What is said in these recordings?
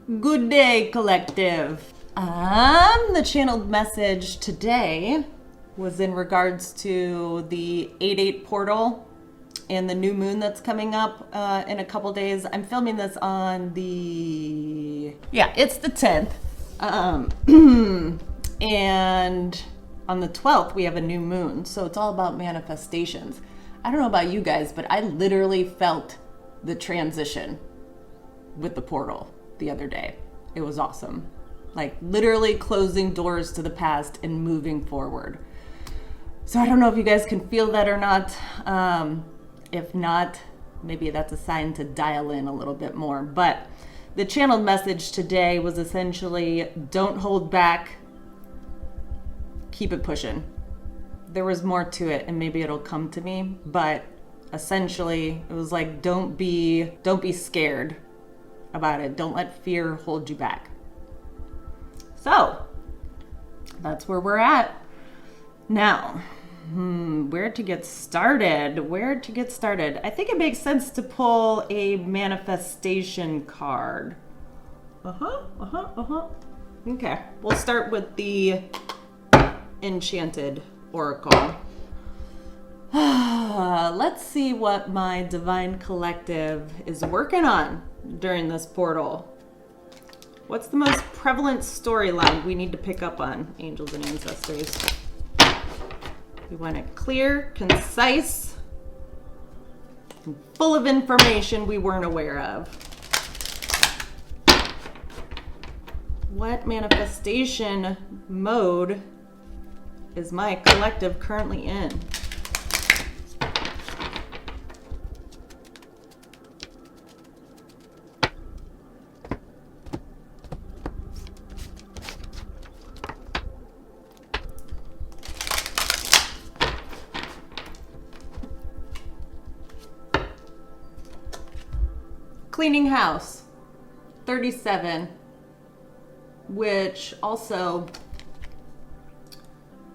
Good day, collective. The channeled message today was in regards to the 8/8 portal and the new moon that's coming up in a couple days. I'm filming this on it's the 10th. And on the 12th, we have a new moon. So it's all about manifestations. I don't know about you guys, but I literally felt the transition with the portal the other day. It was awesome. Like literally closing doors to the past and moving forward. So I don't know if you guys can feel that or not. If not, maybe that's a sign to dial in a little bit more. But the channeled message today was essentially, don't hold back, keep it pushing. There was more to it and maybe it'll come to me, but essentially it was like, don't be scared about it. Don't let fear hold you back. So that's where we're at now. Where to get started? I think it makes sense to pull a manifestation card. Okay, we'll start with the Enchanted Oracle. Let's see what my Divine Collective is working on during this portal. What's the most prevalent storyline we need to pick up on, angels and ancestors? We want it clear, concise, and full of information we weren't aware of. What manifestation mode is my collective currently in? Cleaning house, 37, which also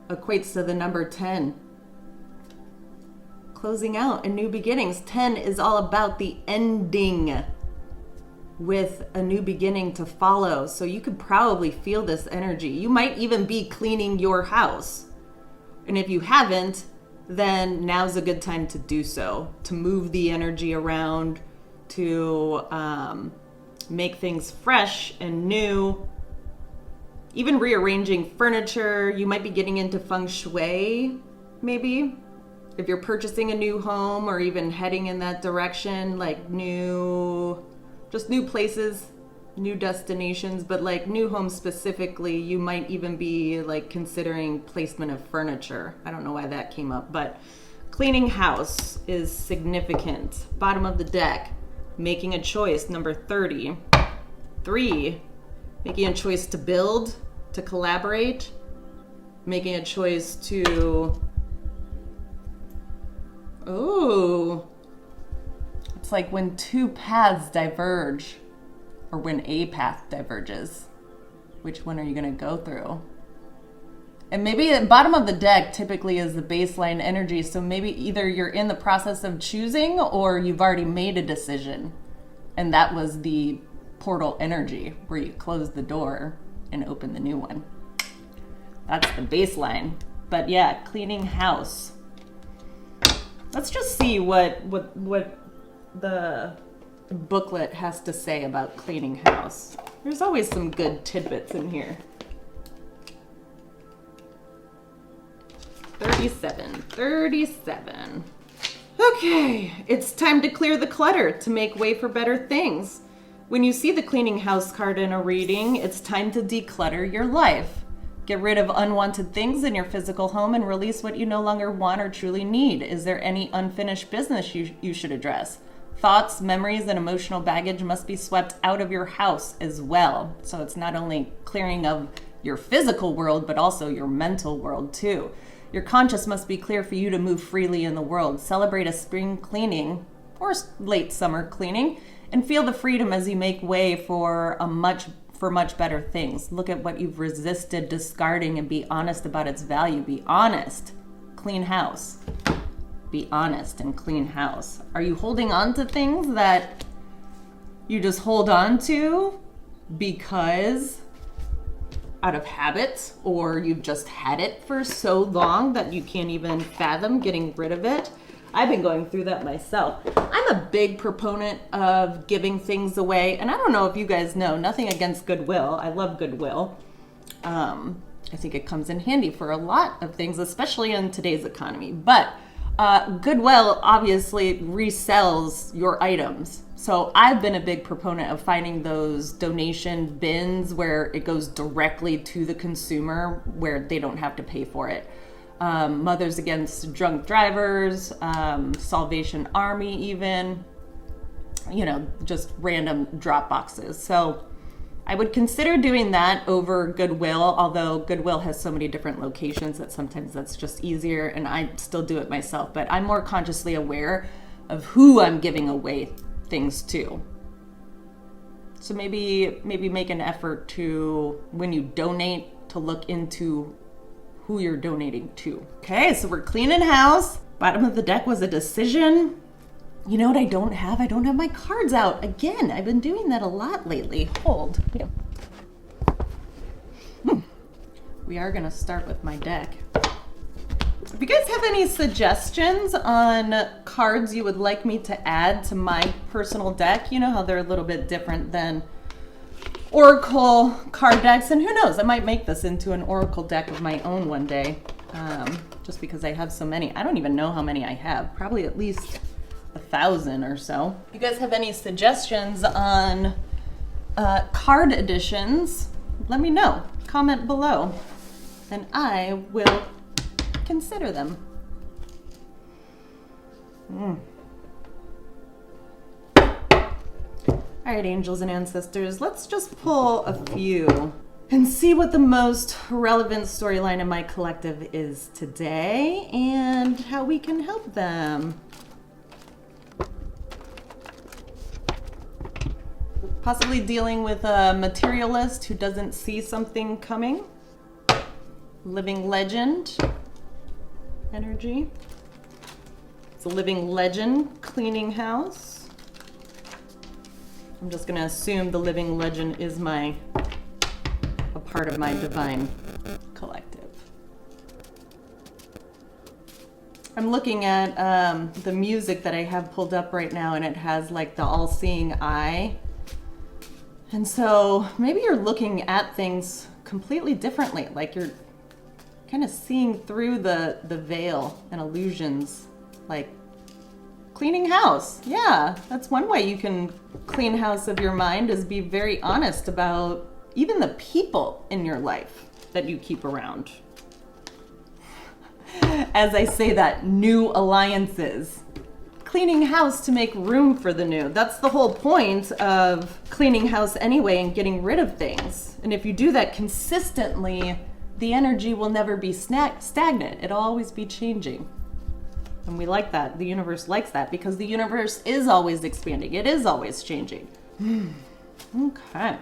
equates to the number 10. Closing out and new beginnings. 10 is all about the ending with a new beginning to follow. So you could probably feel this energy. You might even be cleaning your house. And if you haven't, then now's a good time to do so, to move the energy around, to make things fresh and new. Even rearranging furniture. You might be getting into feng shui, maybe. If you're purchasing a new home or even heading in that direction, like new places, new destinations, but like new homes specifically, you might even be like considering placement of furniture. I don't know why that came up, but cleaning house is significant. Bottom of the deck. Making a choice, number 30. 3, making a choice to build, to collaborate, making a choice to, it's like when two paths diverge, or when a path diverges. Which one are you gonna go through? And maybe the bottom of the deck typically is the baseline energy. So maybe either you're in the process of choosing or you've already made a decision. And that was the portal energy where you close the door and open the new one. That's the baseline. But yeah, cleaning house. Let's just see what the booklet has to say about cleaning house. There's always some good tidbits in here. 37. Okay, it's time to clear the clutter to make way for better things. When you see the cleaning house card in a reading, it's time to declutter your life. Get rid of unwanted things in your physical home and release what you no longer want or truly need. Is there any unfinished business you should address? Thoughts, memories, and emotional baggage must be swept out of your house as well. So it's not only clearing of your physical world, but also your mental world too. Your conscience must be clear for you to move freely in the world. Celebrate a spring cleaning or late summer cleaning and feel the freedom as you make way for much better things. Look at what you've resisted discarding and be honest about its value. Be honest. Clean house. Be honest and clean house. Are you holding on to things that you just hold on to because out of habit, or you've just had it for so long that you can't even fathom getting rid of it. I've been going through that myself. I'm a big proponent of giving things away, and I don't know if you guys know, nothing against Goodwill. I love Goodwill. I think it comes in handy for a lot of things, especially in today's economy. But Goodwill obviously resells your items. So I've been a big proponent of finding those donation bins where it goes directly to the consumer, where they don't have to pay for it. Mothers Against Drunk Drivers, Salvation Army even, just random drop boxes. So I would consider doing that over Goodwill, although Goodwill has so many different locations that sometimes that's just easier, and I still do it myself. But I'm more consciously aware of who I'm giving away things to. So maybe make an effort to, when you donate, to look into who you're donating to. Okay, so we're cleaning house. Bottom of the deck was a decision. You know what I don't have? I don't have my cards out. Again, I've been doing that a lot lately. Hold. Yeah. We are going to start with my deck. If you guys have any suggestions on cards you would like me to add to my personal deck, you know how they're a little bit different than Oracle card decks, and who knows, I might make this into an Oracle deck of my own one day, just because I have so many. I don't even know how many I have, probably at least 1,000 or so. If you guys have any suggestions on card editions, let me know. Comment below, and I will consider them. All right, angels and ancestors, let's just pull a few and see what the most relevant storyline in my collective is today and how we can help them. Possibly dealing with a materialist who doesn't see something coming. Living legend energy. It's a living legend cleaning house. I'm just going to assume the living legend is a part of my divine collective. I'm looking at the music that I have pulled up right now, and it has like the all-seeing eye. And so maybe you're looking at things completely differently, like you're kind of seeing through the veil and illusions, like cleaning house. Yeah, that's one way you can clean house of your mind, is be very honest about even the people in your life that you keep around. As I say that, new alliances. Cleaning house to make room for the new. That's the whole point of cleaning house anyway, and getting rid of things. And if you do that consistently, the energy will never be stagnant. It'll always be changing. And we like that. The universe likes that, because the universe is always expanding. It is always changing. Okay.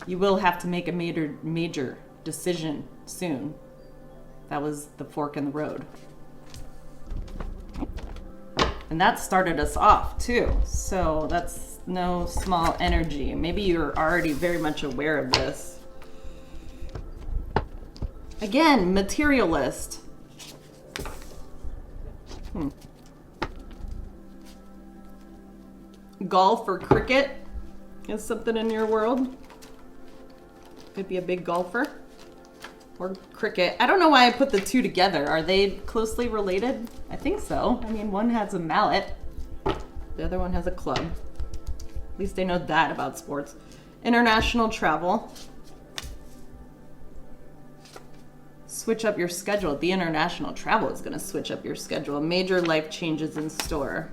You will have to make a major decision soon. That was the fork in the road. And that started us off too. So that's no small energy. Maybe you're already very much aware of this. Again, materialist. Golf or cricket is something in your world. Could be a big golfer. Or cricket. I don't know why I put the two together. Are they closely related? I think so. I mean, one has a mallet. The other one has a club. At least I know that about sports. International travel. Switch up your schedule. The international travel is going to switch up your schedule. Major life changes in store.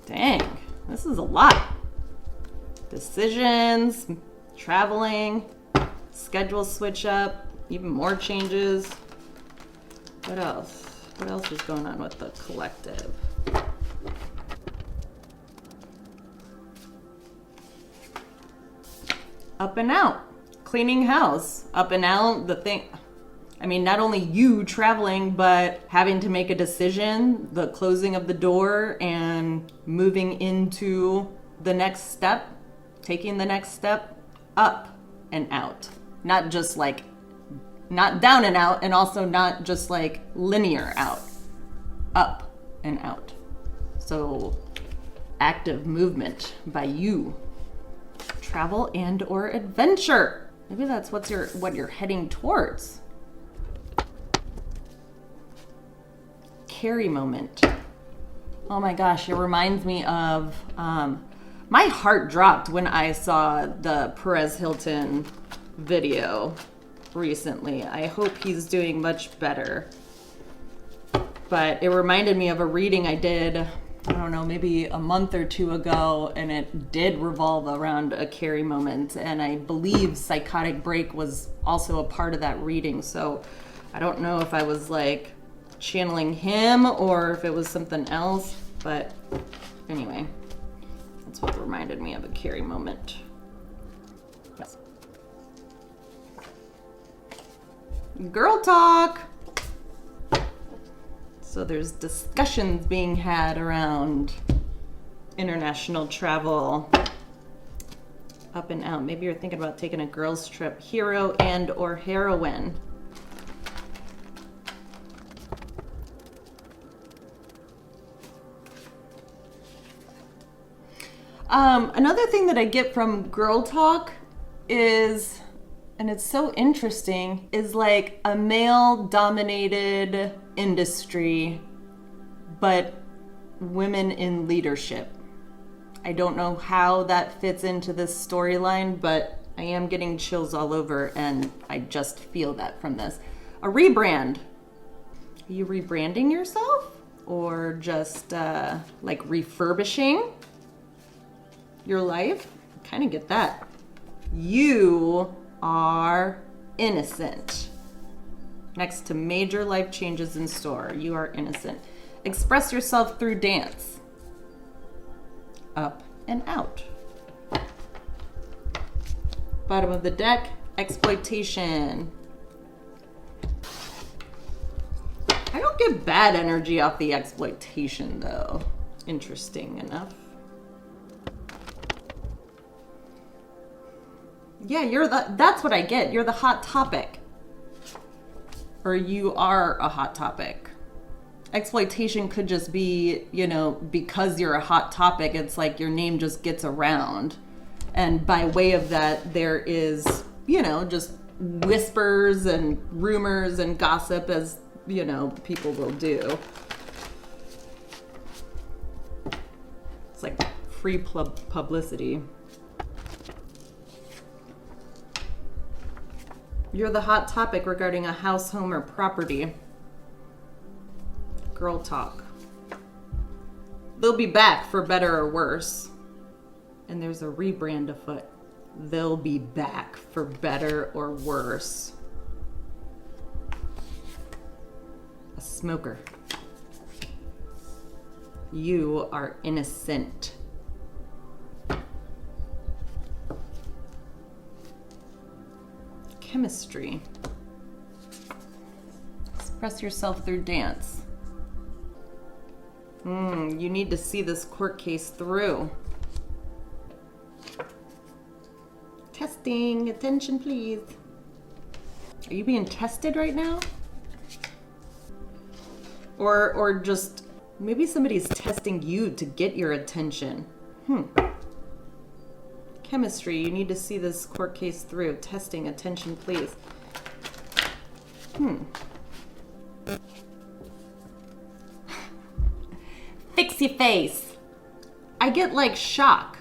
Dang. This is a lot. Decisions, traveling, schedule switch up, even more changes. What else? What else is going on with the collective? Up and out. Cleaning house. Up and out. The thing. I mean, not only you traveling, but having to make a decision, the closing of the door and moving into the next step, taking the next step up and out. Not just like, not down and out, and also not just like linear out, up and out. So active movement by you. Travel and or adventure. Maybe that's what you're heading towards. Carry moment. Oh my gosh, it reminds me of my heart dropped when I saw the Perez Hilton video recently. I hope he's doing much better. But it reminded me of a reading I did, I don't know, maybe a month or two ago, and it did revolve around a carry moment. And I believe Psychotic Break was also a part of that reading. So I don't know if I was like channeling him or if it was something else, but anyway, that's what reminded me of a carry moment. Yes. Girl talk. So there's discussions being had around international travel, up and out. Maybe you're thinking about taking a girls trip, hero and or heroine. Another thing that I get from Girl Talk is, and it's so interesting, is like a male-dominated industry, but women in leadership. I don't know how that fits into this storyline, but I am getting chills all over, and I just feel that from this. A rebrand. Are you rebranding yourself? Or just like refurbishing your life? I kind of get that. You are innocent. Next to major life changes in store, you are innocent. Express yourself through dance. Up and out. Bottom of the deck, exploitation. I don't get bad energy off the exploitation though. Interesting enough. Yeah, that's what I get. You're the hot topic. Or you are a hot topic. Exploitation could just be, because you're a hot topic, it's like your name just gets around. And by way of that, there is, just whispers and rumors and gossip as, people will do. It's like free publicity. You're the hot topic regarding a house, home, or property. Girl talk. They'll be back for better or worse. And there's a rebrand afoot. They'll be back for better or worse. A smoker. You are innocent. Chemistry. Express yourself through dance. You need to see this court case through. Testing. Attention, please. Are you being tested right now? Or just maybe somebody's testing you to get your attention. Chemistry, you need to see this court case through. Testing, attention, please. Fix your face. I get like shock,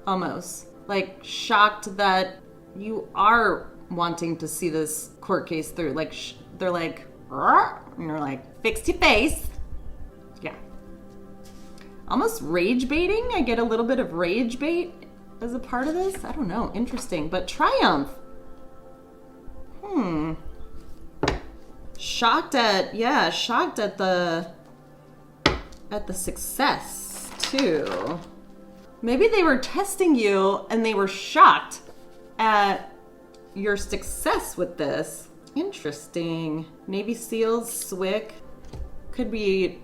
almost. Like shocked that you are wanting to see this court case through. Like they're like, and you're like, fix your face. Yeah. Almost rage baiting. I get a little bit of rage bait as a part of this. I don't know. Interesting. But triumph. Shocked at the success too. Maybe they were testing you and they were shocked at your success with this. Interesting. Navy SEALs, SWIC. Could be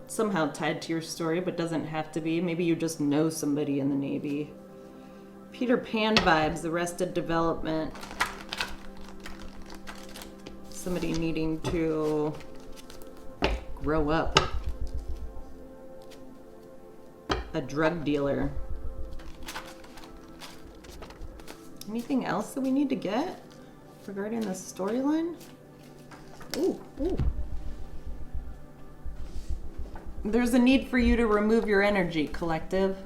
somehow tied to your story, but doesn't have to be. Maybe you just know somebody in the Navy. Peter Pan vibes, Arrested Development. Somebody needing to grow up. A drug dealer. Anything else that we need to get regarding the storyline? Ooh. There's a need for you to remove your energy, collective.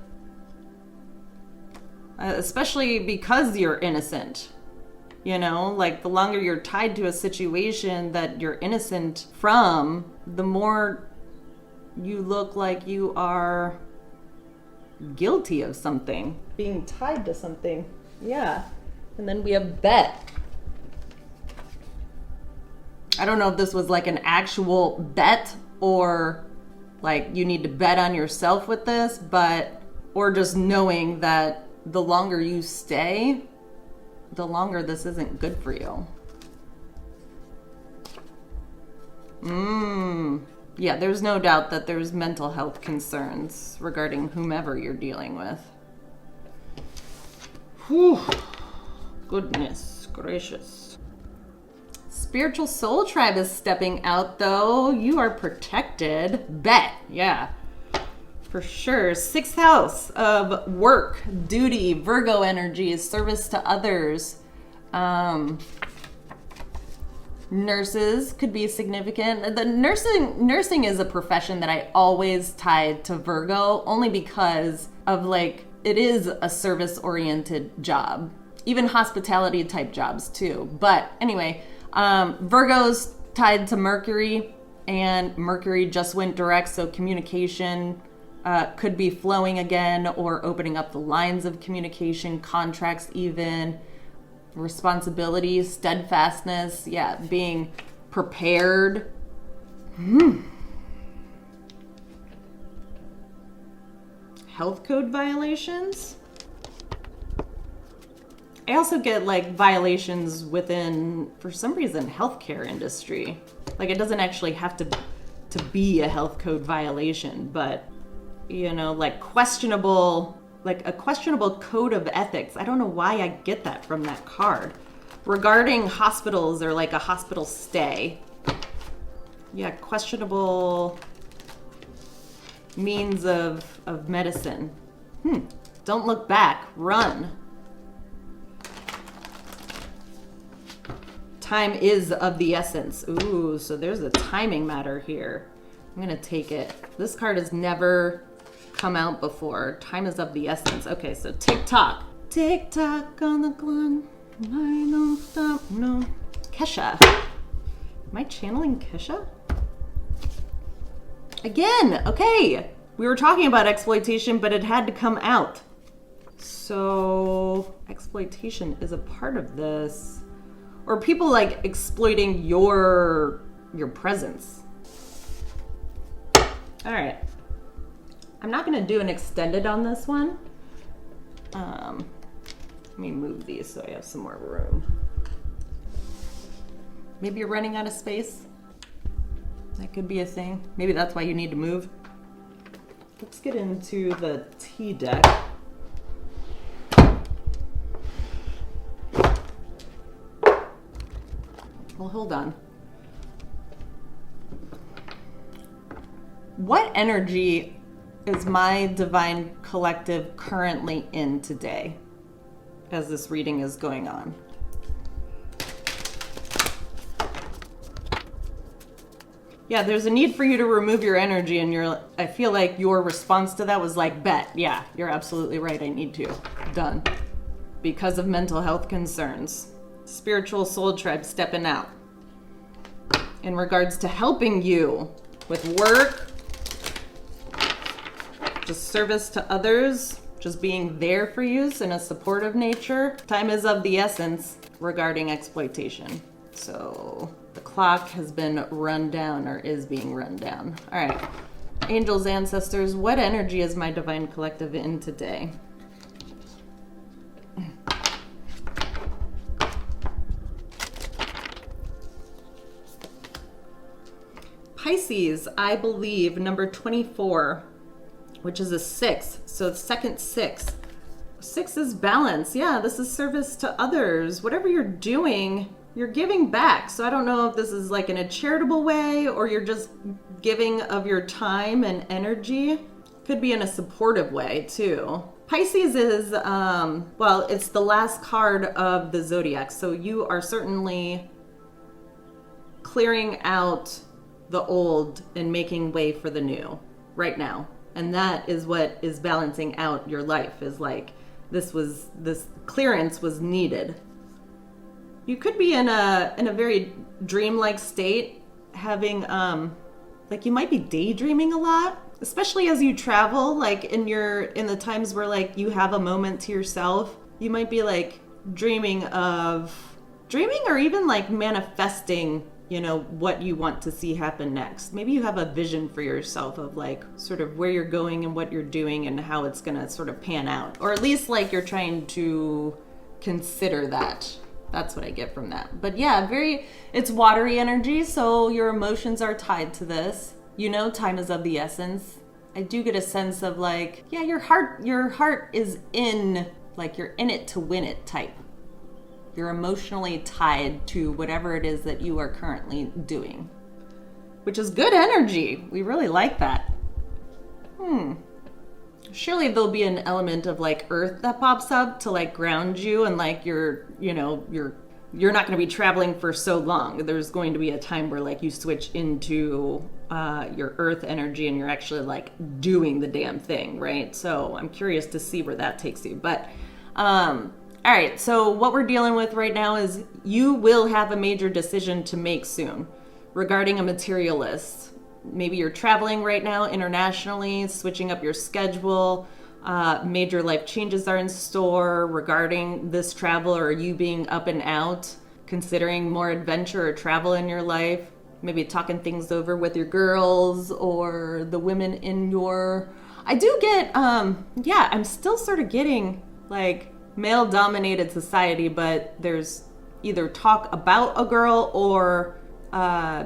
Especially because you're innocent. You know, like the longer you're tied to a situation that you're innocent from, the more you look like you are guilty of something. Being tied to something. Yeah. And then we have bet. I don't know if this was like an actual bet or like you need to bet on yourself with this, but, or just knowing that the longer you stay, the longer this isn't good for you. Yeah, there's no doubt that there's mental health concerns regarding whomever you're dealing with. Whew. Goodness gracious. Spiritual Soul Tribe is stepping out, though. You are protected. Bet. Yeah. For sure. 6th house of work, duty, Virgo energies, service to others. Nurses could be significant. The nursing is a profession that I always tied to Virgo, only because of like, it is a service-oriented job. Even hospitality type jobs too. But anyway, Virgo's tied to Mercury, and Mercury just went direct, so communication could be flowing again or opening up the lines of communication, contracts even, responsibilities, steadfastness, yeah, being prepared. Health code violations. I also get like violations within, for some reason, healthcare industry. Like it doesn't actually have to be a health code violation, but you know, like questionable, like a questionable code of ethics. I don't know why I get that from that card. Regarding hospitals or like a hospital stay. Yeah, questionable means of medicine. Don't look back, run. Time is of the essence. Ooh, so there's a timing matter here. I'm gonna take it. This card has never come out before. Time is of the essence. Okay, so tick tock. Tick tock on the clock. I don't stop, no. Kesha. Am I channeling Kesha? Again, okay. We were talking about exploitation, but it had to come out. So exploitation is a part of this. Or people like exploiting your presence. All right. I'm not going to do an extended on this one. Let me move these so I have some more room. Maybe you're running out of space. That could be a thing. Maybe that's why you need to move. Let's get into the T deck. Well, hold on. What energy is my divine collective currently in today as this reading is going on? Yeah, there's a need for you to remove your energy, and I feel like your response to that was like, bet. Yeah, you're absolutely right. I need to. Done. Because of mental health concerns. Spiritual Soul Tribe stepping out. In regards to helping you with work, just service to others, just being there for you in a supportive nature. Time is of the essence regarding exploitation. So the clock has been run down or is being run down. All right. Angels, ancestors, what energy is my divine collective in today? Pisces, I believe, number 24, which is a 6. So it's second 6. 6 is balance. Yeah, this is service to others. Whatever you're doing, you're giving back. So I don't know if this is like in a charitable way or you're just giving of your time and energy. Could be in a supportive way too. Pisces is, well, it's the last card of the zodiac. So you are certainly clearing out the old and making way for the new right now. And that is what is balancing out your life, is like this clearance was needed. You could be in a very dreamlike state, having like you might be daydreaming a lot, especially as you travel, like in the times where like you have a moment to yourself. You might be like dreaming or even like manifesting, you know, what you want to see happen next. Maybe you have a vision for yourself of like sort of where you're going and what you're doing and how it's gonna sort of pan out. Or at least like you're trying to consider that. That's what I get from that. But yeah, it's watery energy, so your emotions are tied to this. You know, time is of the essence. I do get a sense of like, yeah, your heart is in, like you're in it to win it type. You're emotionally tied to whatever it is that you are currently doing, which is good energy. We really like that. Surely there'll be an element of like earth that pops up to like ground you, and like you're not going to be traveling for so long. There's going to be a time where like you switch into your earth energy and you're actually like doing the damn thing, right? So I'm curious to see where that takes you. But all right, so what we're dealing with right now is you will have a major decision to make soon regarding a materialist. Maybe you're traveling right now internationally, switching up your schedule. Major life changes are in store regarding this travel or you being up and out, considering more adventure or travel in your life. Maybe talking things over with your girls or the women in your... I do get, I'm still sort of getting like male-dominated society, but there's either talk about a girl or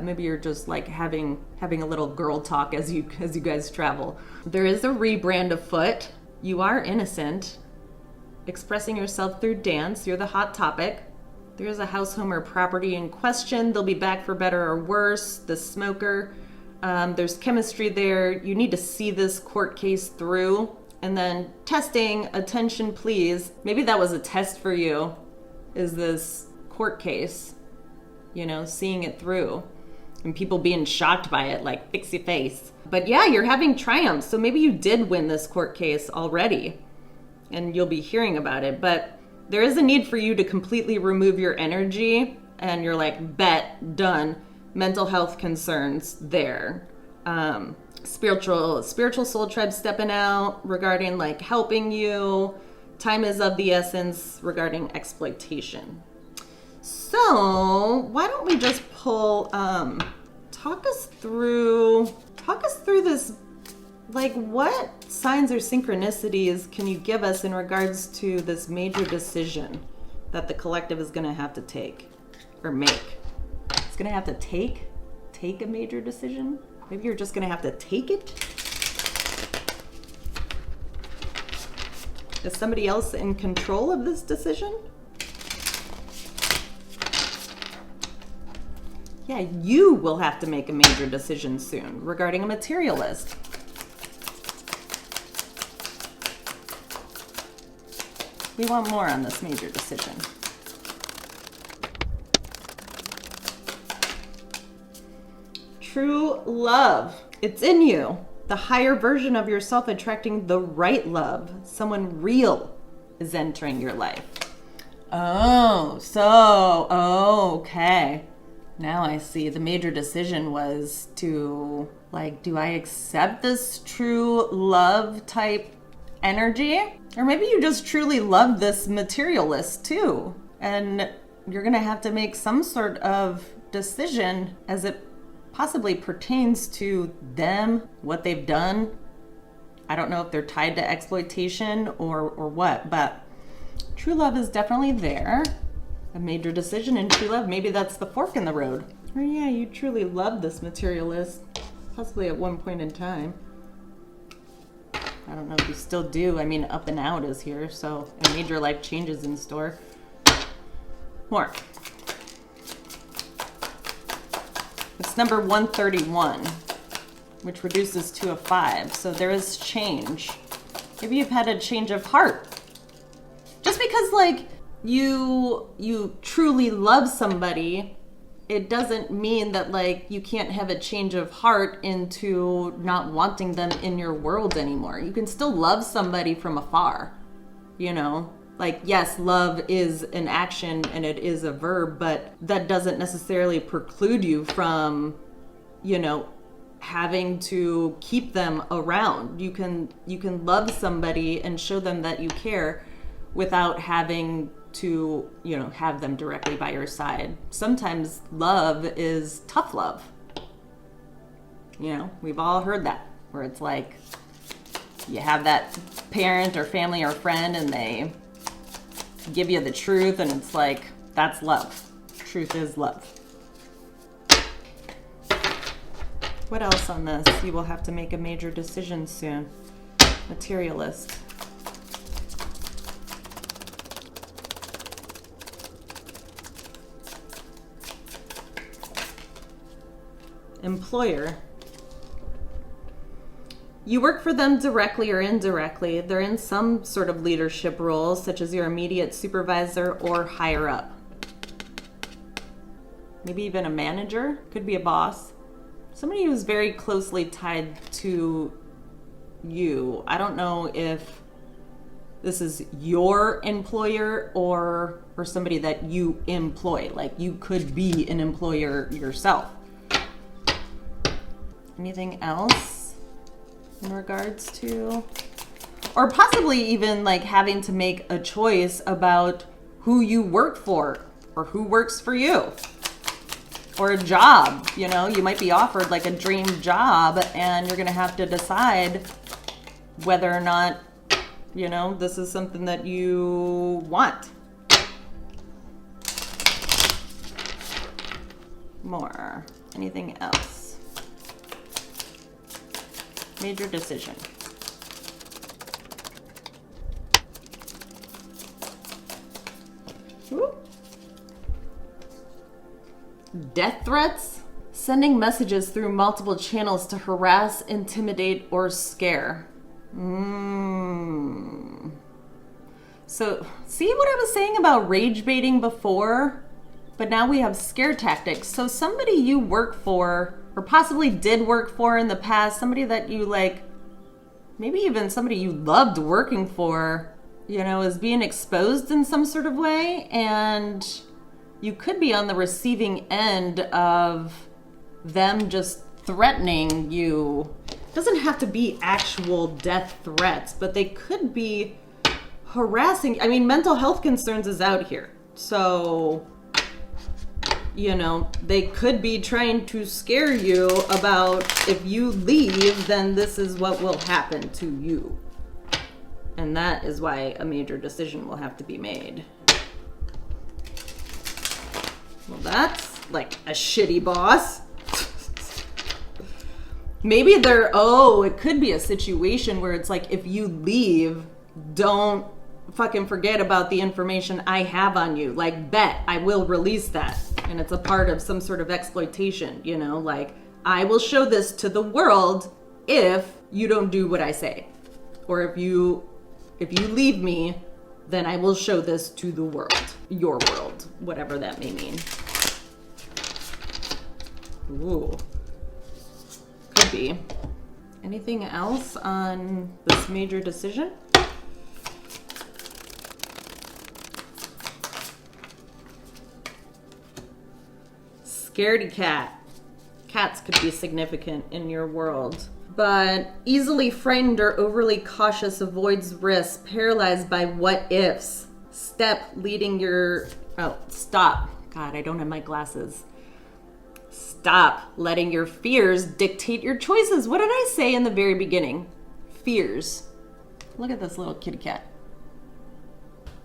maybe you're just like having a little girl talk as you guys travel. There is a rebrand afoot. You are innocent, expressing yourself through dance. You're the hot topic. There's a house, home, or property in question. They'll be back for better or worse. The smoker. There's chemistry there. You need to see this court case through. And then testing, attention please. Maybe that was a test for you, is this court case, you know, seeing it through and people being shocked by it, like fix your face. But yeah, you're having triumphs. So maybe you did win this court case already and you'll be hearing about it. But there is a need for you to completely remove your energy and you're like, bet, done. Mental health concerns there. Spiritual soul tribe stepping out regarding like helping you. Time is of the essence regarding exploitation. So why don't we just pull, talk us through this, like what signs or synchronicities can you give us in regards to this major decision that the collective is going to have to take or make? It's going to have to take a major decision? Maybe you're just going to have to take it? Is somebody else in control of this decision? Yeah, you will have to make a major decision soon regarding a materialist. We want more on this major decision. True love. It's in you. The higher version of yourself attracting the right love. Someone real is entering your life. Okay. Now I see. The major decision was to, like, do I accept this true love type energy? Or maybe you just truly love this materialist too. And you're going to have to make some sort of decision as it possibly pertains to them, what they've done. I don't know if they're tied to exploitation or what, but true love is definitely there. A major decision in true love. Maybe that's the fork in the road. Or yeah, you truly love this materialist, possibly at one point in time. I don't know if you still do. I mean, up and out is here, so a major life changes in store. More. It's number 131, which reduces to a 5. So there is change. Maybe you've had a change of heart. Just because, like, you truly love somebody, it doesn't mean that, like, you can't have a change of heart into not wanting them in your world anymore. You can still love somebody from afar, you know? Like, yes, love is an action and it is a verb, but that doesn't necessarily preclude you from, you know, having to keep them around. You can love somebody and show them that you care without having to, you know, have them directly by your side. Sometimes love is tough love. You know, we've all heard that, where it's like you have that parent or family or friend and they give you the truth and it's like, that's love. Truth is love. What else on this? You will have to make a major decision soon. Materialist. Employer. You work for them directly or indirectly. They're in some sort of leadership role, such as your immediate supervisor or higher up. Maybe even a manager, could be a boss. Somebody who's very closely tied to you. I don't know if this is your employer or somebody that you employ. Like, you could be an employer yourself. Anything else in regards to, or possibly even like having to make a choice about who you work for or who works for you, or a job? You know, you might be offered like a dream job and you're going to have to decide whether or not, you know, this is something that you want. More. Anything else? Major decision. Ooh. Death threats? Sending messages through multiple channels to harass, intimidate, or scare. So, see what I was saying about rage baiting before? But now we have scare tactics. So somebody you work for, or possibly did work for in the past, somebody that you like, maybe even somebody you loved working for, you know, is being exposed in some sort of way, and you could be on the receiving end of them just threatening you. It doesn't have to be actual death threats, but they could be harassing. I mean, mental health concerns is out here. So, you know, they could be trying to scare you about, if you leave, then this is what will happen to you. And that is why a major decision will have to be made. Well, that's like a shitty boss. Maybe it could be a situation where it's like, if you leave, don't fucking forget about the information I have on you. Like, bet I will release that. And it's a part of some sort of exploitation, you know, like, I will show this to the world if you don't do what I say. Or if you leave me, then I will show this to the world. Your world, whatever that may mean. Ooh. Could be. Anything else on this major decision? Scaredy cat. Cats could be significant in your world. But easily frightened or overly cautious, avoids risks, paralyzed by what ifs. Stop. God, I don't have my glasses. Stop letting your fears dictate your choices. What did I say in the very beginning? Fears. Look at this little kitty cat.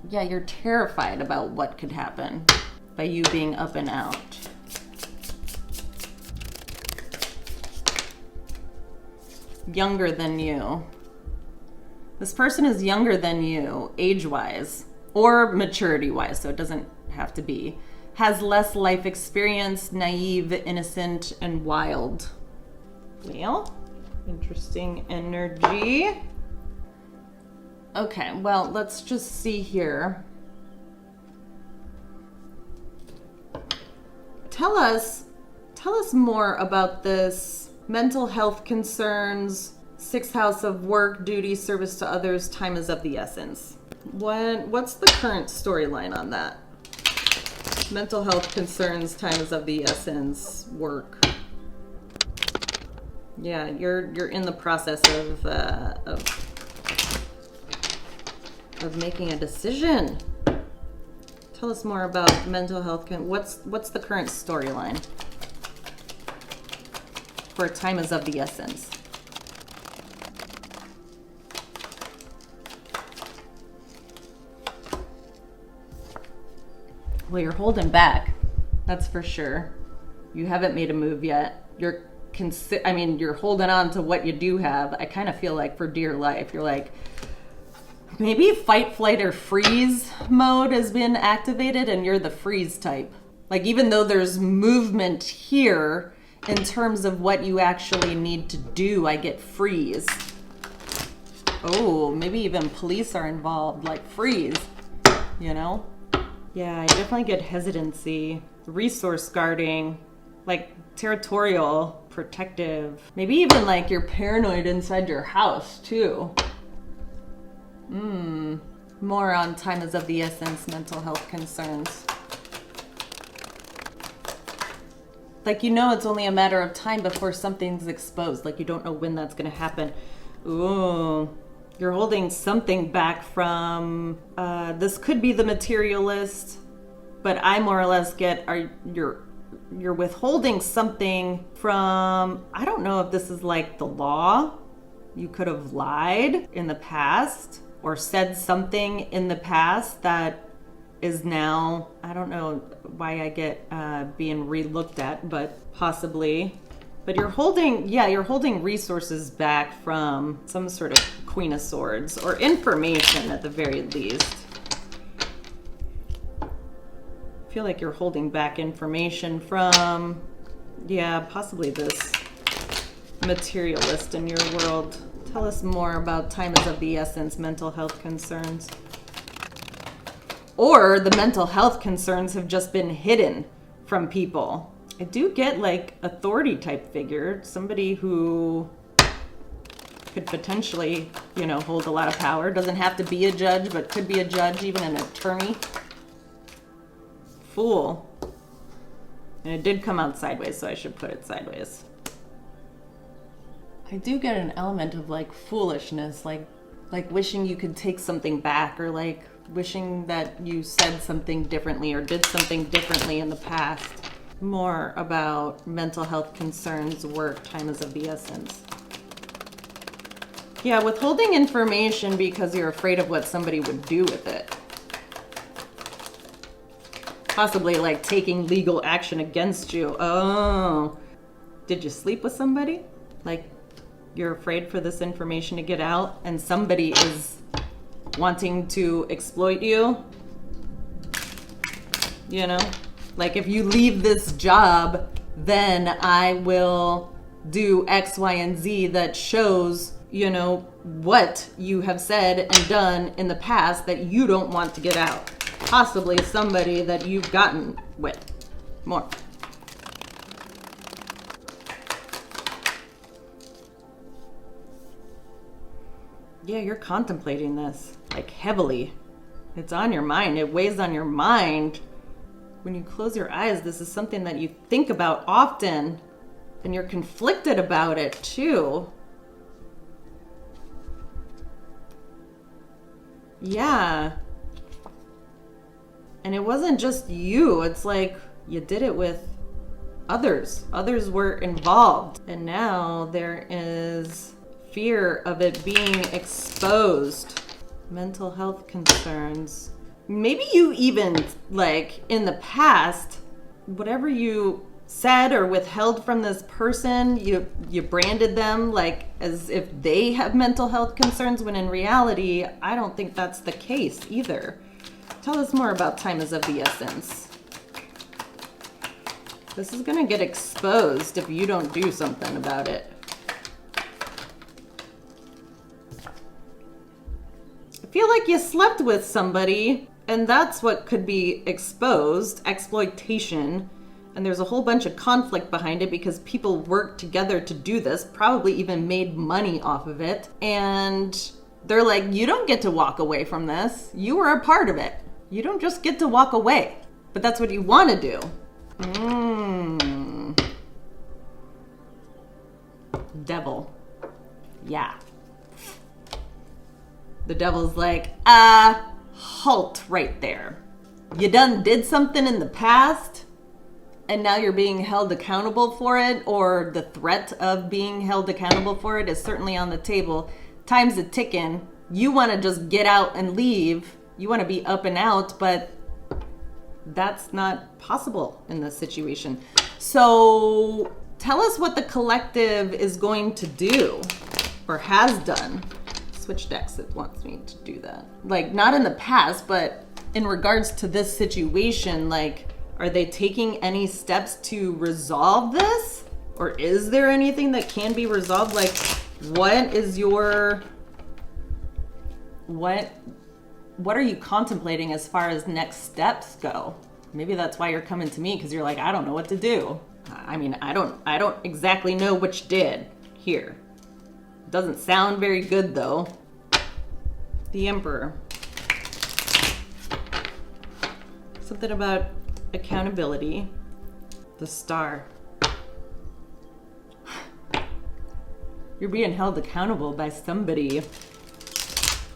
Yeah, you're terrified about what could happen by you being up and out. younger than you. This person is younger than you, age-wise, or maturity-wise, so it doesn't have to be. Has less life experience, naive, innocent, and wild. Well, interesting energy. Okay, well, let's just see here. Tell us more about this mental health concerns, sixth house of work, duty, service to others, time is of the essence. What's the current storyline on that? Mental health concerns, time is of the essence, work. Yeah, you're in the process of making a decision. Tell us more about mental health. What's the current storyline for time is of the essence? Well, you're holding back. That's for sure. You haven't made a move yet. You're holding on to what you do have. I kind of feel like for dear life, you're like, maybe fight, flight, or freeze mode has been activated and you're the freeze type. Like, even though there's movement here in terms of what you actually need to do, I get freeze. Oh, maybe even police are involved, like freeze, you know? Yeah, I definitely get hesitancy, resource guarding, like territorial, protective. Maybe even like you're paranoid inside your house too. More on time is of the essence, mental health concerns. Like, you know, it's only a matter of time before something's exposed. Like, you don't know when that's going to happen. Ooh, you're holding something back from, this could be the materialist, but I more or less get, you're withholding something from, I don't know if this is like the law. You could have lied in the past or said something in the past that is now, I don't know why I get being re-looked at, but possibly. But you're holding resources back from some sort of Queen of Swords, or information at the very least. I feel like you're holding back information from, possibly this materialist in your world. Tell us more about time is of the essence, mental health concerns. Or the mental health concerns have just been hidden from people. I do get like authority type figure, somebody who could potentially, hold a lot of power. Doesn't have to be a judge, but could be a judge, even an attorney. Fool. And it did come out sideways, so I should put it sideways. I do get an element of like foolishness, like wishing you could take something back, or like wishing that you said something differently or did something differently in the past. More about mental health concerns, work, time is of the essence. Yeah, withholding information because you're afraid of what somebody would do with it. Possibly like taking legal action against you. Oh, did you sleep with somebody? Like, you're afraid for this information to get out and somebody is wanting to exploit you? Like, if you leave this job, then I will do X, Y, and Z that shows, what you have said and done in the past that you don't want to get out. Possibly somebody that you've gotten with. More. Yeah, you're contemplating this, like, heavily. It's on your mind. It weighs on your mind. When you close your eyes, this is something that you think about often, and you're conflicted about it too. Yeah. And it wasn't just you. It's like you did it with others. Others were involved. And now there is fear of it being exposed. Mental health concerns. Maybe you even, like, in the past, whatever you said or withheld from this person. You branded them like as if they have mental health concerns, when in reality, I don't think that's the case either. Tell us more about time is of the essence. This is gonna get exposed if you don't do something about it. I feel like you slept with somebody, and that's what could be exposed, exploitation. And there's a whole bunch of conflict behind it because people worked together to do this, probably even made money off of it. And they're like, you don't get to walk away from this. You were a part of it. You don't just get to walk away. But that's what you want to do. Devil. Yeah. The devil's like, halt right there. You done did something in the past, and now you're being held accountable for it, or the threat of being held accountable for it is certainly on the table. Time's a ticking. You want to just get out and leave. You want to be up and out, but that's not possible in this situation. So tell us what the collective is going to do, or has done. Switch decks, it wants me to do that. Like, not in the past, but in regards to this situation, like, are they taking any steps to resolve this? Or is there anything that can be resolved? Like, what is your, what are you contemplating as far as next steps go? Maybe that's why you're coming to me, because you're like, I don't know what to do. I mean, I don't exactly know what you did here. Doesn't sound very good though. The Emperor. Something about accountability. The Star. You're being held accountable by somebody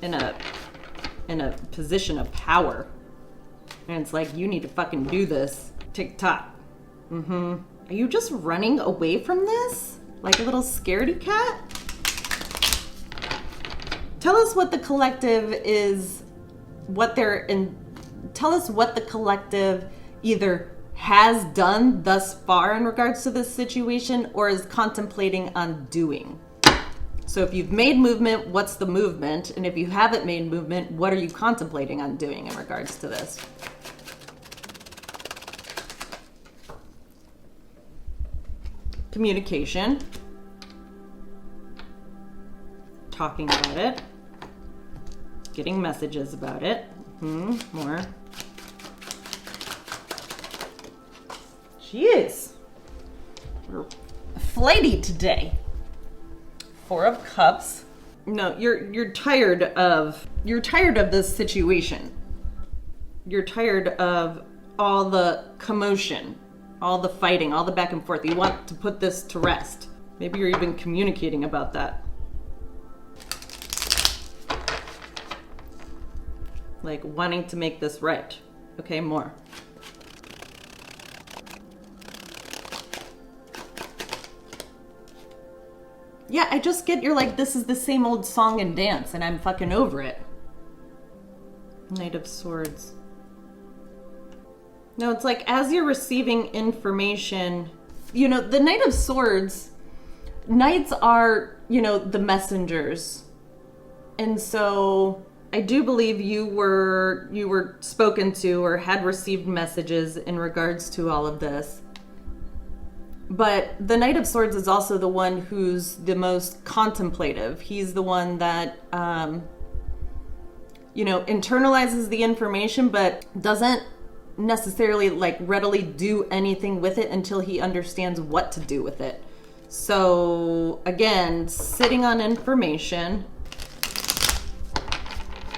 in a position of power. And it's like, you need to fucking do this. Tick-tock. Are you just running away from this? Like a little scaredy cat? Tell us what the collective is, tell us what the collective either has done thus far in regards to this situation or is contemplating on doing. So if you've made movement, what's the movement? And if you haven't made movement, what are you contemplating on doing in regards to this? Communication. Talking about it. Getting messages about it. More. Jeez. We're flighty today. 4 of Cups. No, you're tired of this situation. You're tired of all the commotion, all the fighting, all the back and forth. You want to put this to rest. Maybe you're even communicating about that. Like wanting to make this right. Okay, more. Yeah, I just get you're like, this is the same old song and dance and I'm fucking over it. Knight of Swords. No, it's like as you're receiving information, you know, the Knight of Swords, knights are, you know, the messengers. And so I do believe you were spoken to or had received messages in regards to all of this. But the Knight of Swords is also the one who's the most contemplative. He's the one that, you know, internalizes the information, but doesn't necessarily like readily do anything with it until he understands what to do with it. So again, sitting on information.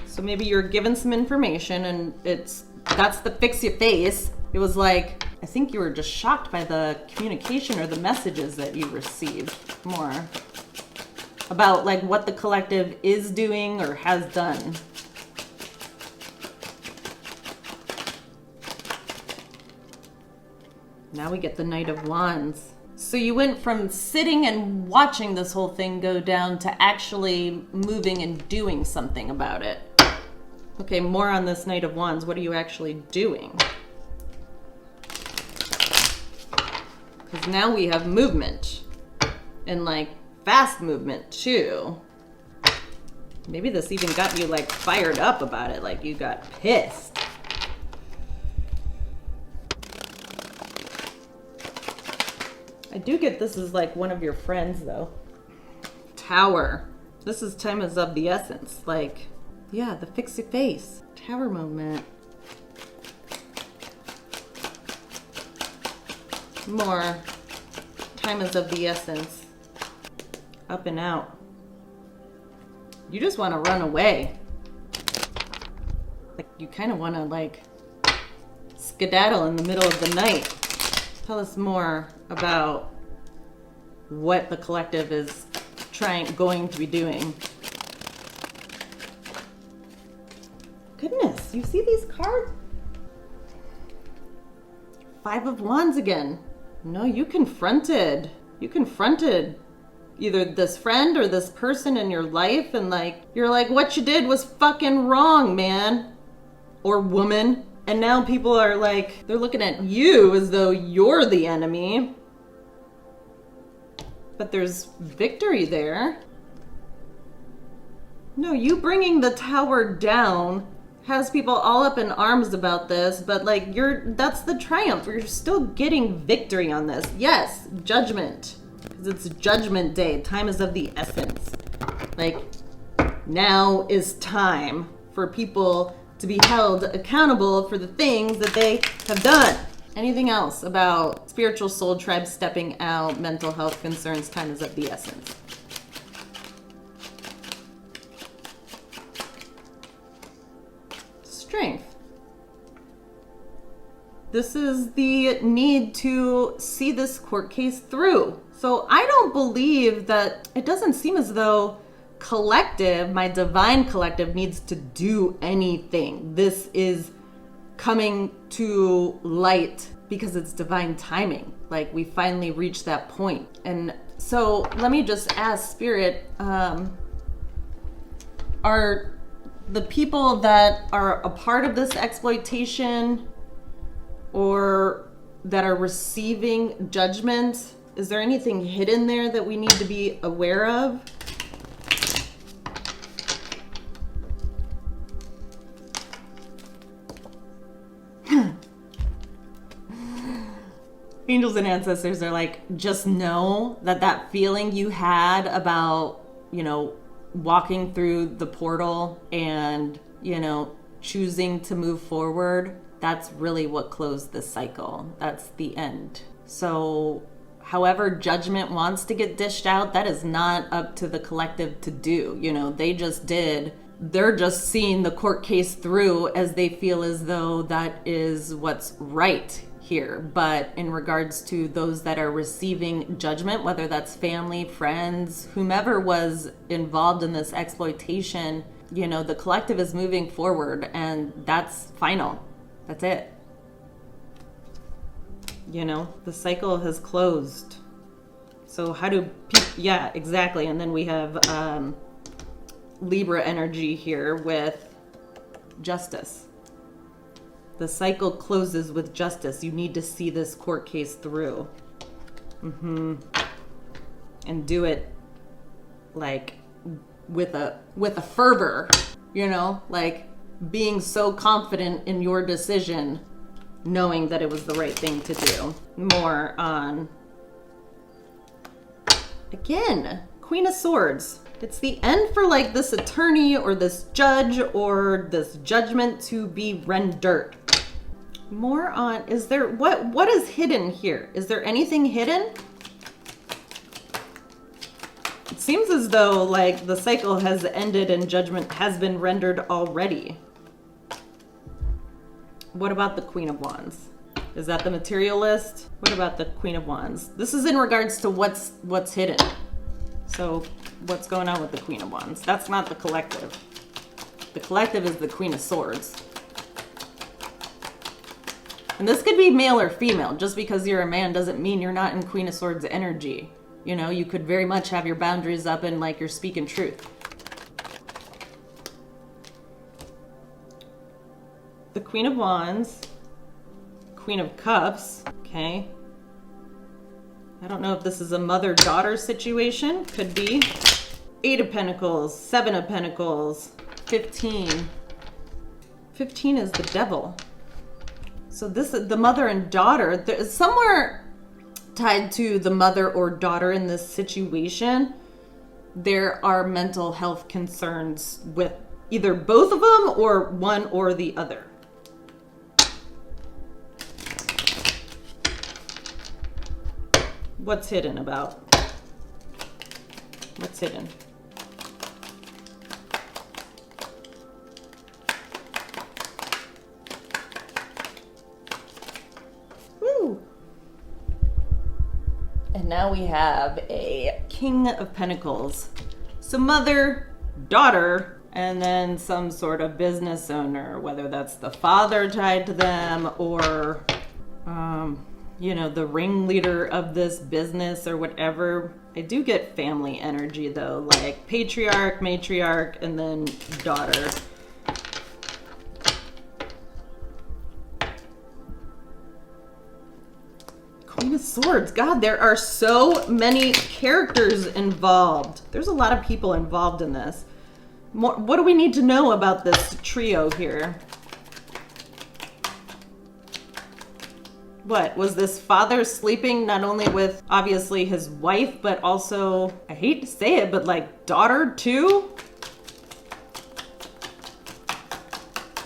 So maybe you're given some information and that's the fix your face. It was like, I think you were just shocked by the communication or the messages that you received more about like what the collective is doing or has done. Now we get the Knight of Wands. So you went from sitting and watching this whole thing go down to actually moving and doing something about it. Okay, more on this Knight of Wands. What are you actually doing? Because now we have movement. And like fast movement too. Maybe this even got you like fired up about it, like you got pissed. I do get this is like one of your friends though. Tower. This is time is of the essence. Like, yeah, the fix your face. Tower moment. More. Time is of the essence. Up and out. You just want to run away. Like, you kind of want to, like, skedaddle in the middle of the night. Tell us more about what the collective is going to be doing. Goodness, you see these cards? Five of Wands again. No, you confronted either this friend or this person in your life, and like, you're like, what you did was fucking wrong, man. Or woman. And now people are like, they're looking at you as though you're the enemy. But there's victory there. No, you bringing the tower down has people all up in arms about this, but like, that's the triumph. You're still getting victory on this. Yes, judgment. Because it's Judgment Day. Time is of the essence. Like, now is time for people to be held accountable for the things that they have done. Anything else about spiritual soul tribe stepping out, mental health concerns? Time is of the essence. Strength. This is the need to see this court case through. So I don't believe that, it doesn't seem as though collective, my divine collective, needs to do anything. This is coming to light because it's divine timing. Like, we finally reached that point. And so let me just ask Spirit, are the people that are a part of this exploitation or that are receiving judgment, is there anything hidden there that we need to be aware of? Angels and ancestors are like, just know that that feeling you had about, walking through the portal and, choosing to move forward, that's really what closed the cycle. That's the end. So however judgment wants to get dished out, that is not up to the collective to do. They just did. They're just seeing the court case through as they feel as though that is what's right here. But in regards to those that are receiving judgment, whether that's family, friends, whomever was involved in this exploitation, the collective is moving forward, and that's final. That's it. The cycle has closed. So how do people, yeah, exactly. And then we have Libra energy here with justice. The cycle closes with justice. You need to see this court case through. And do it like with a fervor, like being so confident in your decision, knowing that it was the right thing to do. More on, again, Queen of Swords. It's the end for like this attorney or this judge or this judgment to be rendered. More on, is there, what is hidden here? Is there anything hidden? It seems as though like the cycle has ended and judgment has been rendered already. What about the Queen of Wands? Is that the materialist? What about the Queen of Wands? This is in regards to what's hidden. So what's going on with the Queen of Wands? That's not the collective. The collective is the Queen of Swords. And this could be male or female. Just because you're a man doesn't mean you're not in Queen of Swords energy. You could very much have your boundaries up and like you're speaking truth. The Queen of Wands, Queen of Cups, okay? I don't know if this is a mother-daughter situation. Could be. 8 of Pentacles, 7 of Pentacles, 15. 15 is the Devil. So this is the mother and daughter. There's somewhere tied to the mother or daughter in this situation. There are mental health concerns with either both of them or one or the other. What's hidden about? What's hidden? Woo! And now we have a King of Pentacles. So mother, daughter, and then some sort of business owner, whether that's the father tied to them or, you know, the ringleader of this business or whatever. I do get family energy though, like patriarch, matriarch, and then daughter. Queen of Swords. God, there are so many characters involved. There's a lot of people involved in this. What do we need to know about this trio here? What, was this father sleeping not only with obviously his wife, but also, I hate to say it, but like daughter too?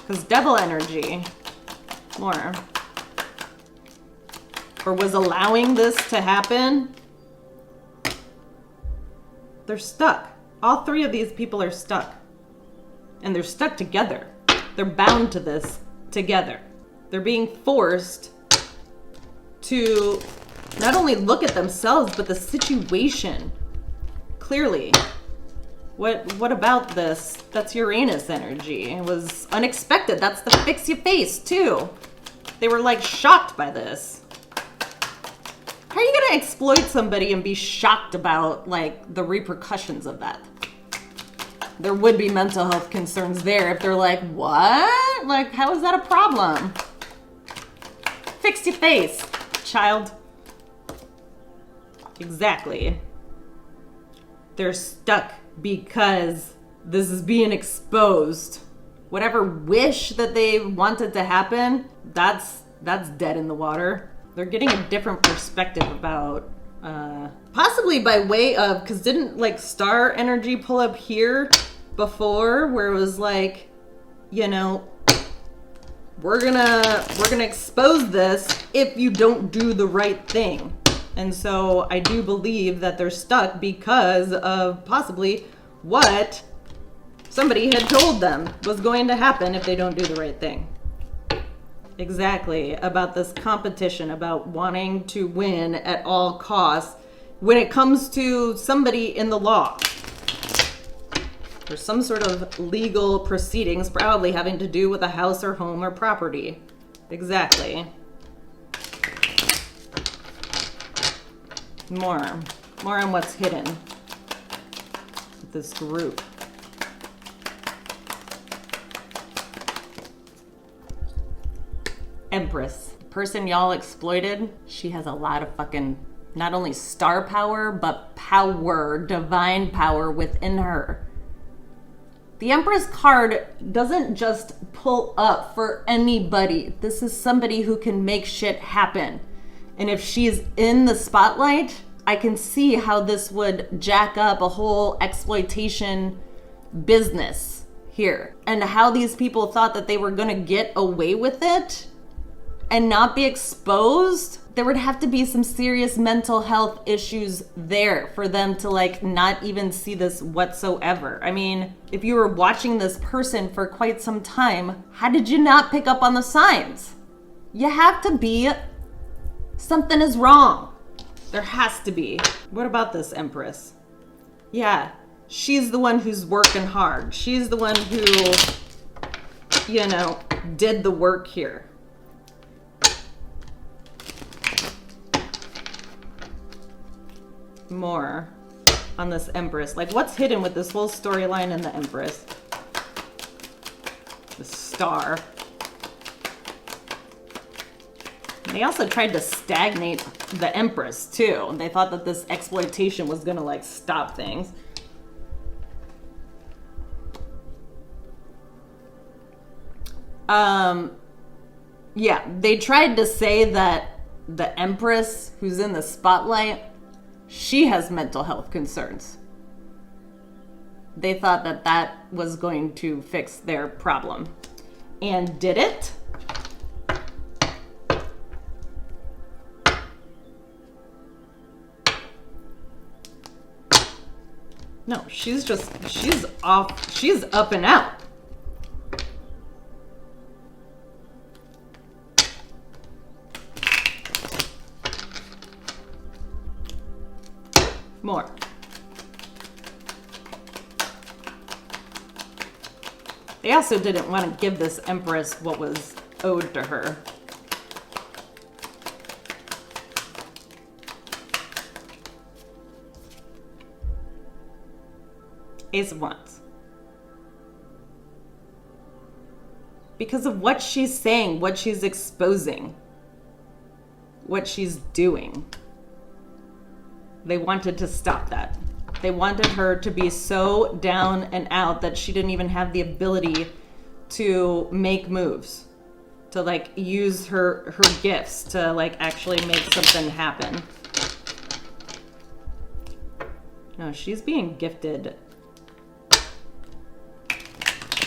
Because devil energy. More. Or was allowing this to happen? They're stuck. All 3 of these people are stuck. And they're stuck together. They're bound to this together. They're being forced to not only look at themselves, but the situation clearly. What about this? That's Uranus energy. It was unexpected. That's the fix your face too. They were like shocked by this. How are you gonna exploit somebody and be shocked about like the repercussions of that? There would be mental health concerns there if they're like, what? Like, how is that a problem? Fix your face, child. Exactly. They're stuck because this is being exposed. Whatever wish that they wanted to happen, that's dead in the water. They're getting a different perspective about, possibly by way of, because didn't like star energy pull up here before where it was like, you know, we're gonna expose this if you don't do the right thing. And so I do believe that they're stuck because of possibly what somebody had told them was going to happen if they don't do the right thing. Exactly, about this competition, about wanting to win at all costs when it comes to somebody in the law. There's some sort of legal proceedings probably having to do with a house or home or property. Exactly. More on what's hidden with this group. Empress. The person y'all exploited, she has a lot of fucking, not only star power, but power, divine power within her. The Empress card doesn't just pull up for anybody. This is somebody who can make shit happen. And if she's in the spotlight, I can see how this would jack up a whole exploitation business here. And how these people thought that they were gonna get away with it and not be exposed. There would have to be some serious mental health issues there for them to like not even see this whatsoever. I mean, if you were watching this person for quite some time, how did you not pick up on the signs? You have to be, something is wrong. There has to be. What about this Empress? Yeah, she's the one who's working hard. She's the one who, you know, did the work here. More on this Empress. Like, what's hidden with this whole storyline in the Empress? The Star. They also tried to stagnate the Empress too. They thought that this exploitation was gonna like stop things. Yeah, they tried to say that the Empress who's in the spotlight, she has mental health concerns. They thought that that was going to fix their problem. And did it? No, she's off, she's up and out. More. They also didn't want to give this Empress what was owed to her. Ace of Wands. Because of what she's saying, what she's exposing, what she's doing. They wanted to stop that. They wanted her to be so down and out that she didn't even have the ability to make moves, to like use her gifts to like actually make something happen. No, she's being gifted.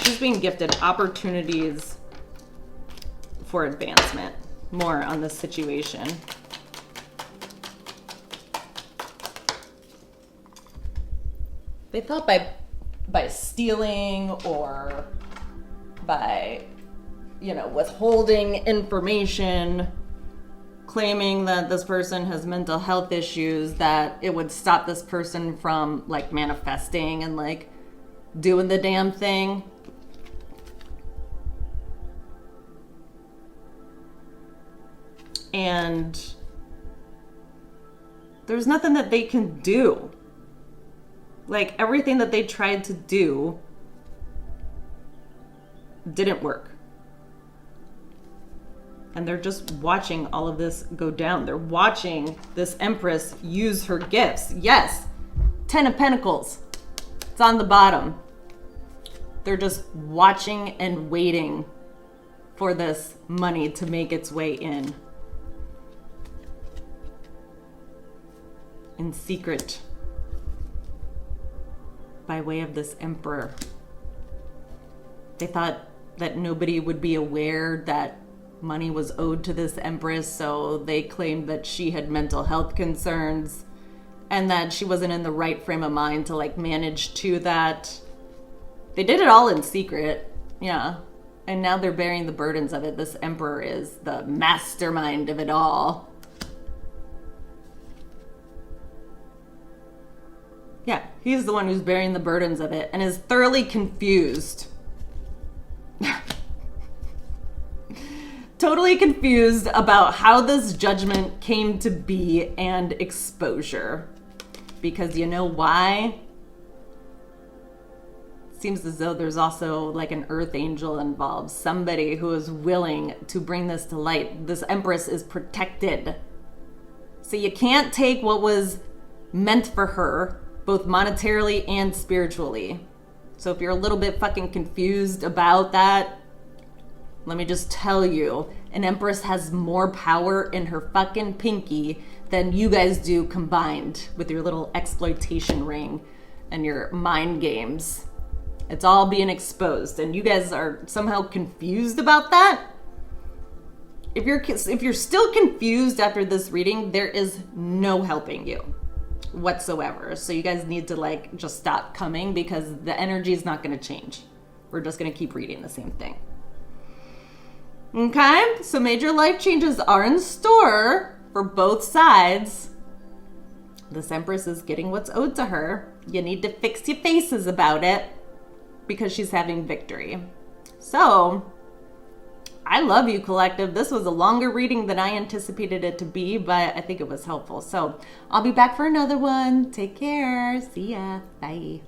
She's being gifted opportunities for advancement. More on this situation. They thought by stealing or by, withholding information, claiming that this person has mental health issues, that it would stop this person from like manifesting and like doing the damn thing. And there's nothing that they can do. Like, everything that they tried to do didn't work. And they're just watching all of this go down. They're watching this Empress use her gifts. Yes, 10 of Pentacles. It's on the bottom. They're just watching and waiting for this money to make its way in secret. By way of this Emperor. They thought that nobody would be aware that money was owed to this Empress, so they claimed that she had mental health concerns and that she wasn't in the right frame of mind to like manage to that. They did it all in secret, yeah. And now they're bearing the burdens of it. This Emperor is the mastermind of it all. Yeah, he's the one who's bearing the burdens of it and is thoroughly confused. Totally confused about how this judgment came to be and exposure. Because you know why? It seems as though there's also like an earth angel involved. Somebody who is willing to bring this to light. This Empress is protected. So you can't take what was meant for her, both monetarily and spiritually. So if you're a little bit fucking confused about that, let me just tell you, an Empress has more power in her fucking pinky than you guys do combined with your little exploitation ring and your mind games. It's all being exposed, and you guys are somehow confused about that? If you're still confused after this reading, there is no helping you whatsoever. So you guys need to like just stop coming because the energy is not going to change. We're just going to keep reading the same thing. Okay, so major life changes are in store for both sides. This Empress is getting what's owed to her. You need to fix your faces about it because she's having victory. So I love you, collective. This was a longer reading than I anticipated it to be, but I think it was helpful. So I'll be back for another one. Take care. See ya. Bye.